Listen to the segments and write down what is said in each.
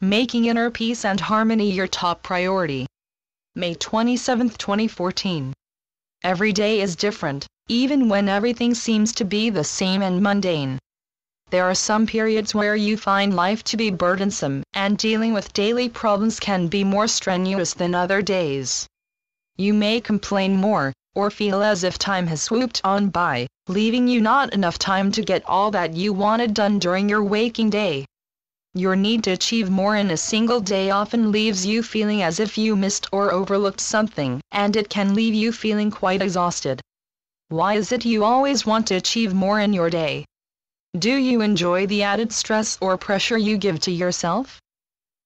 Making inner peace and harmony your top priority. May 27, 2014. Every day is different, even when everything seems to be the same and mundane. There are some periods where you find life to be burdensome, and dealing with daily problems can be more strenuous than other days. You may complain more, or feel as if time has swooped on by, leaving you not enough time to get all that you wanted done during your waking day. Your need to achieve more in a single day often leaves you feeling as if you missed or overlooked something, and it can leave you feeling quite exhausted. Why is it you always want to achieve more in your day? Do you enjoy the added stress or pressure you give to yourself?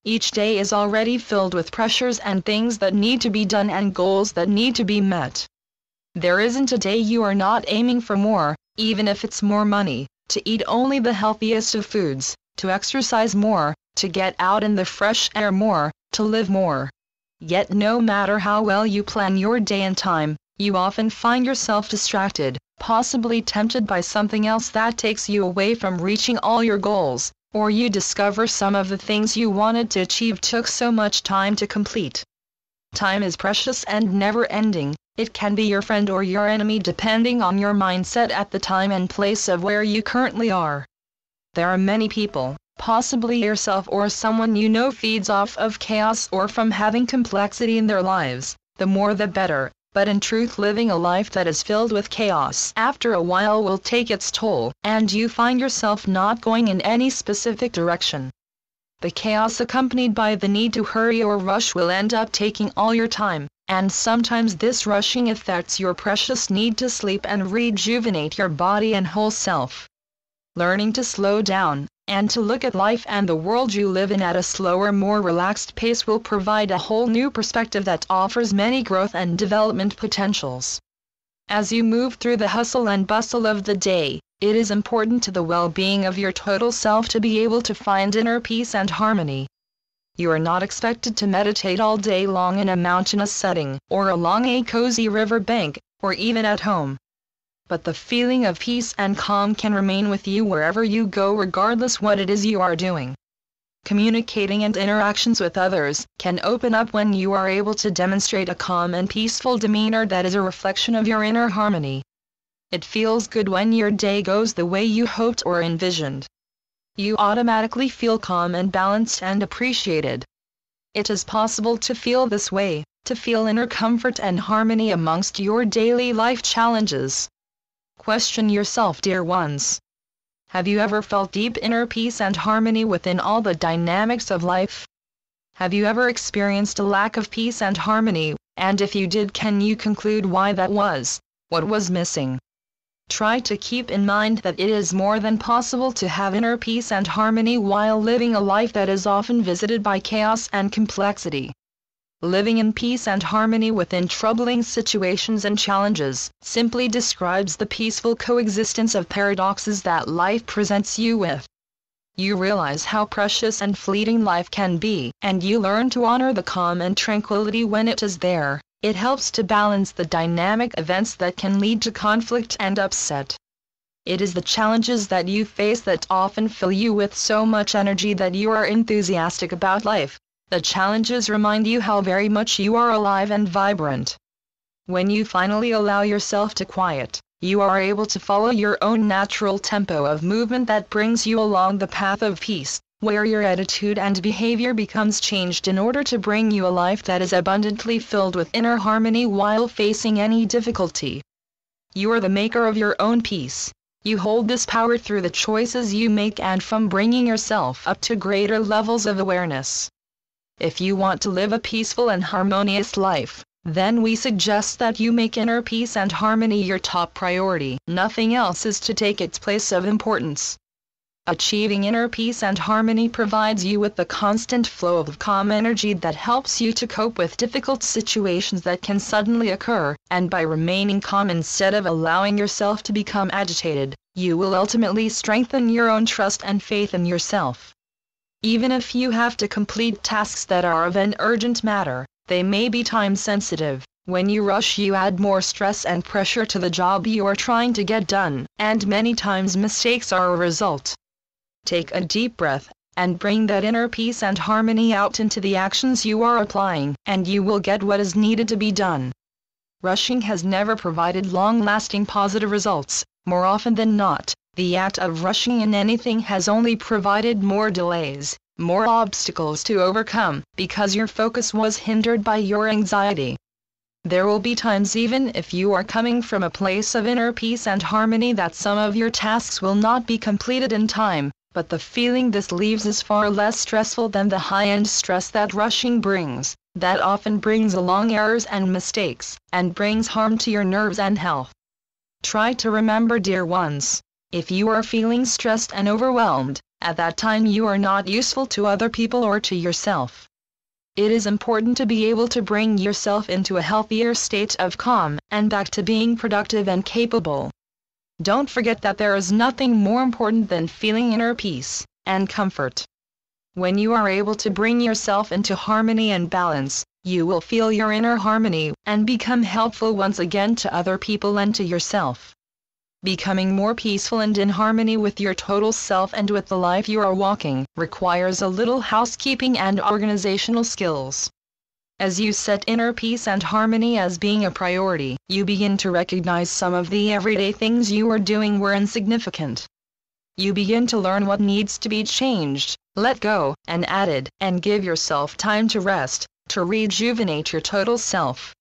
Each day is already filled with pressures and things that need to be done and goals that need to be met. There isn't a day you are not aiming for more, even if it's more money, to eat only the healthiest of foods, to exercise more, to get out in the fresh air more, to live more. Yet no matter how well you plan your day and time, you often find yourself distracted, possibly tempted by something else that takes you away from reaching all your goals, or you discover some of the things you wanted to achieve took so much time to complete. Time is precious and never-ending. It can be your friend or your enemy depending on your mindset at the time and place of where you currently are. There are many people, possibly yourself or someone you know, feeds off of chaos or from having complexity in their lives. The more the better, but in truth living a life that is filled with chaos after a while will take its toll, and you find yourself not going in any specific direction. The chaos accompanied by the need to hurry or rush will end up taking all your time, and sometimes this rushing affects your precious need to sleep and rejuvenate your body and whole self. Learning to slow down, and to look at life and the world you live in at a slower, more relaxed pace will provide a whole new perspective that offers many growth and development potentials. As you move through the hustle and bustle of the day, it is important to the well-being of your total self to be able to find inner peace and harmony. You are not expected to meditate all day long in a mountainous setting, or along a cozy river bank, or even at home. But the feeling of peace and calm can remain with you wherever you go, regardless what it is you are doing. Communicating and interactions with others can open up when you are able to demonstrate a calm and peaceful demeanor that is a reflection of your inner harmony. It feels good when your day goes the way you hoped or envisioned. You automatically feel calm and balanced and appreciated. It is possible to feel this way, to feel inner comfort and harmony amongst your daily life challenges. Question yourself, dear ones. Have you ever felt deep inner peace and harmony within all the dynamics of life? Have you ever experienced a lack of peace and harmony, and if you did, can you conclude why that was? What was missing? Try to keep in mind that it is more than possible to have inner peace and harmony while living a life that is often visited by chaos and complexity. Living in peace and harmony within troubling situations and challenges simply describes the peaceful coexistence of paradoxes that life presents you with. You realize how precious and fleeting life can be, and you learn to honor the calm and tranquility when it is there. It helps to balance the dynamic events that can lead to conflict and upset. It is the challenges that you face that often fill you with so much energy that you are enthusiastic about life. The challenges remind you how very much you are alive and vibrant. When you finally allow yourself to quiet, you are able to follow your own natural tempo of movement that brings you along the path of peace, where your attitude and behavior becomes changed in order to bring you a life that is abundantly filled with inner harmony while facing any difficulty. You are the maker of your own peace. You hold this power through the choices you make and from bringing yourself up to greater levels of awareness. If you want to live a peaceful and harmonious life, then we suggest that you make inner peace and harmony your top priority. Nothing else is to take its place of importance. Achieving inner peace and harmony provides you with the constant flow of calm energy that helps you to cope with difficult situations that can suddenly occur, and by remaining calm instead of allowing yourself to become agitated, you will ultimately strengthen your own trust and faith in yourself. Even if you have to complete tasks that are of an urgent matter, they may be time-sensitive. When you rush, you add more stress and pressure to the job you are trying to get done, and many times mistakes are a result. Take a deep breath, and bring that inner peace and harmony out into the actions you are applying, and you will get what is needed to be done. Rushing has never provided long-lasting positive results. More often than not, the act of rushing in anything has only provided more delays, more obstacles to overcome, because your focus was hindered by your anxiety. There will be times, even if you are coming from a place of inner peace and harmony, that some of your tasks will not be completed in time, but the feeling this leaves is far less stressful than the high-end stress that rushing brings. That often brings along errors and mistakes, and brings harm to your nerves and health. Try to remember, dear ones, if you are feeling stressed and overwhelmed, at that time you are not useful to other people or to yourself. It is important to be able to bring yourself into a healthier state of calm, and back to being productive and capable. Don't forget that there is nothing more important than feeling inner peace and comfort. When you are able to bring yourself into harmony and balance, you will feel your inner harmony and become helpful once again to other people and to yourself. Becoming more peaceful and in harmony with your total self and with the life you are walking requires a little housekeeping and organizational skills. As you set inner peace and harmony as being a priority, you begin to recognize some of the everyday things you are doing were insignificant. You begin to learn what needs to be changed, let go, and added, and give yourself time to rest, to rejuvenate your total self.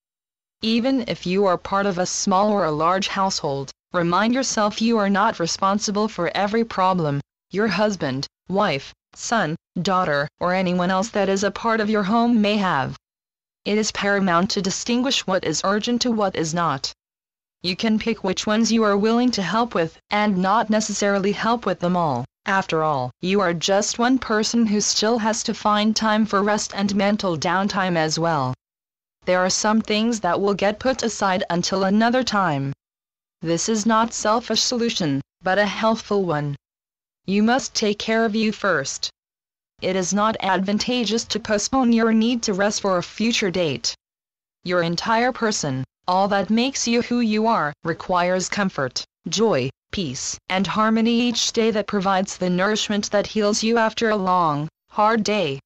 Even if you are part of a small or a large household, remind yourself you are not responsible for every problem your husband, wife, son, daughter, or anyone else that is a part of your home may have. It is paramount to distinguish what is urgent to what is not. You can pick which ones you are willing to help with, and not necessarily help with them all. After all, you are just one person who still has to find time for rest and mental downtime as well. There are some things that will get put aside until another time. This is not a selfish solution, but a healthful one. You must take care of you first. It is not advantageous to postpone your need to rest for a future date. Your entire person, all that makes you who you are, requires comfort, joy, peace, and harmony each day that provides the nourishment that heals you after a long, hard day.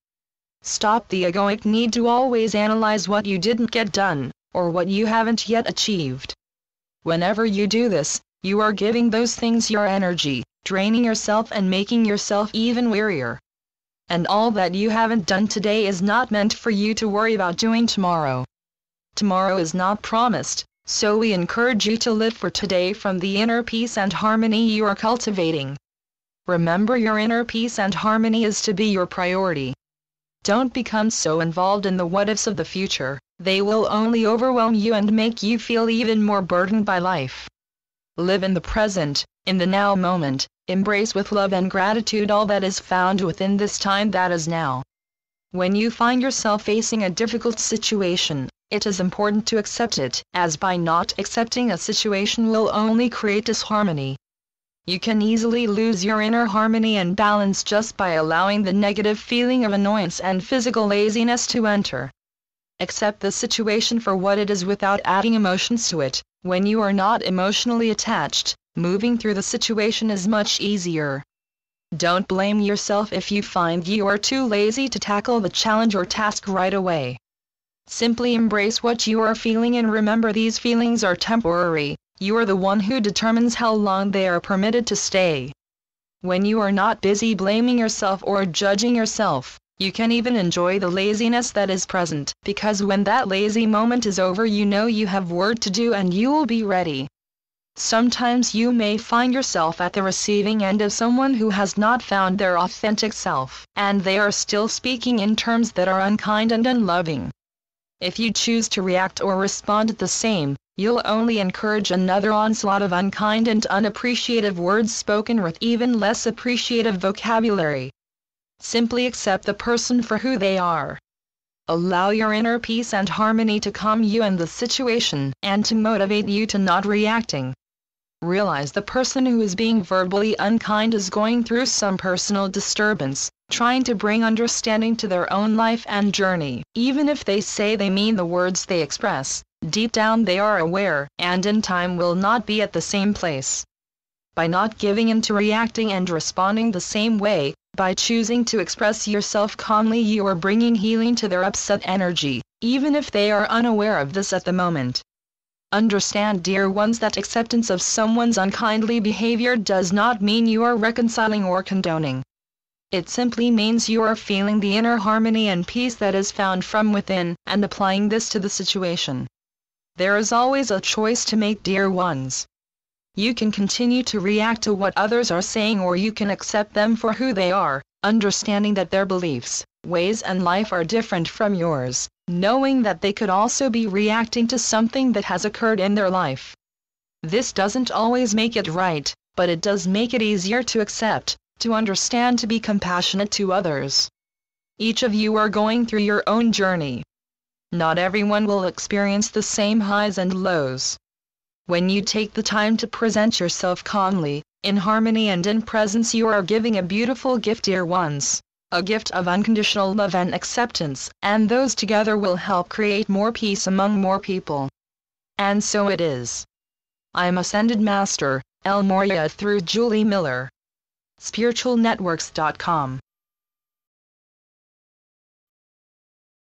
Stop the egoic need to always analyze what you didn't get done, or what you haven't yet achieved. Whenever you do this, you are giving those things your energy, draining yourself and making yourself even wearier. And all that you haven't done today is not meant for you to worry about doing tomorrow. Tomorrow is not promised, so we encourage you to live for today from the inner peace and harmony you are cultivating. Remember, your inner peace and harmony is to be your priority. Don't become so involved in the what-ifs of the future. They will only overwhelm you and make you feel even more burdened by life. Live in the present, in the now moment, embrace with love and gratitude all that is found within this time that is now. When you find yourself facing a difficult situation, it is important to accept it, as by not accepting a situation will only create disharmony. You can easily lose your inner harmony and balance just by allowing the negative feeling of annoyance and physical laziness to enter. Accept the situation for what it is without adding emotions to it. When you are not emotionally attached, moving through the situation is much easier. Don't blame yourself if you find you are too lazy to tackle the challenge or task right away. Simply embrace what you are feeling and remember these feelings are temporary. You are the one who determines how long they are permitted to stay. When you are not busy blaming yourself or judging yourself, you can even enjoy the laziness that is present, because when that lazy moment is over, you know you have work to do and you will be ready. Sometimes you may find yourself at the receiving end of someone who has not found their authentic self, and they are still speaking in terms that are unkind and unloving. If you choose to react or respond the same, you'll only encourage another onslaught of unkind and unappreciative words spoken with even less appreciative vocabulary. Simply accept the person for who they are. Allow your inner peace and harmony to calm you in the situation and to motivate you to not reacting. Realize the person who is being verbally unkind is going through some personal disturbance, trying to bring understanding to their own life and journey. Even if they say they mean the words they express, deep down they are aware, and in time will not be at the same place. By not giving in to reacting and responding the same way, By choosing to express yourself calmly, you are bringing healing to their upset energy, even if they are unaware of this at the moment. Understand, dear ones, that acceptance of someone's unkindly behavior does not mean you are reconciling or condoning. It simply means you are feeling the inner harmony and peace that is found from within, and applying this to the situation. There is always a choice to make, dear ones. You can continue to react to what others are saying, or you can accept them for who they are, understanding that their beliefs, ways and life are different from yours, knowing that they could also be reacting to something that has occurred in their life. This doesn't always make it right, but it does make it easier to accept, to understand, to be compassionate to others. Each of you are going through your own journey. Not everyone will experience the same highs and lows. When you take the time to present yourself calmly, in harmony and in presence, you are giving a beautiful gift, dear ones, a gift of unconditional love and acceptance, and those together will help create more peace among more people. And so it is. I am Ascended Master, El Morya, through Julie Miller. spiritualnetworks.com